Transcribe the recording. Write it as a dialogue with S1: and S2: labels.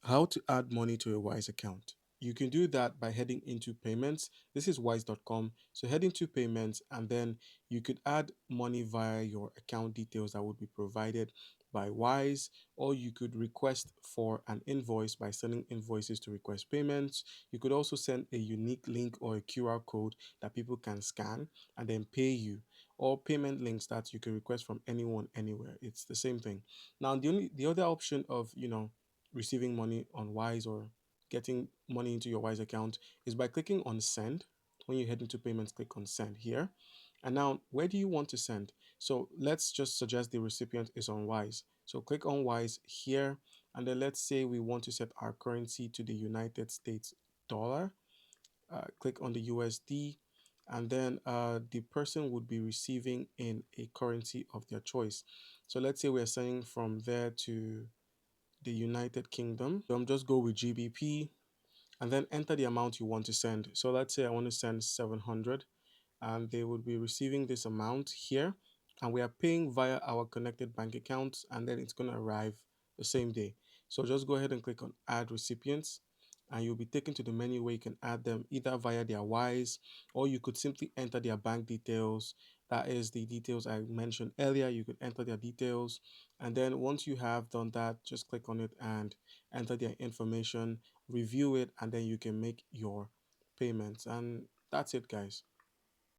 S1: How to add money to a Wise account. You can do that by heading into payments. This is wise.com. So head into payments and then you could add money via your account details that would be provided by Wise, or you could request for an invoice by sending invoices to request payments. You could also send a unique link or a QR code that people can scan and then pay you, or payment links that you can request from anyone anywhere. It's the same thing. Now, the other option of, receiving money on Wise or getting money into your Wise account is by clicking on send. When you head into payments, click on send here. And now, where do you want to send? So let's just suggest the recipient is on Wise. So click on Wise here. And then let's say we want to set our currency to the United States dollar. Click on the USD. And then the person would be receiving in a currency of their choice. So let's say we're sending from there to the United Kingdom. Just go with GBP and then enter the amount you want to send. So let's say I want to send 700 and they would be receiving this amount here, and we are paying via our connected bank accounts, and then it's going to arrive the same day. So just go ahead and click on add recipients, and you'll be taken to the menu where you can add them either via their Wise, or you could simply enter their bank details. That is the details I mentioned earlier. You could enter their details, and then once you have done that, just click on it and enter their information, review it, and then you can make your payments. And that's it, guys.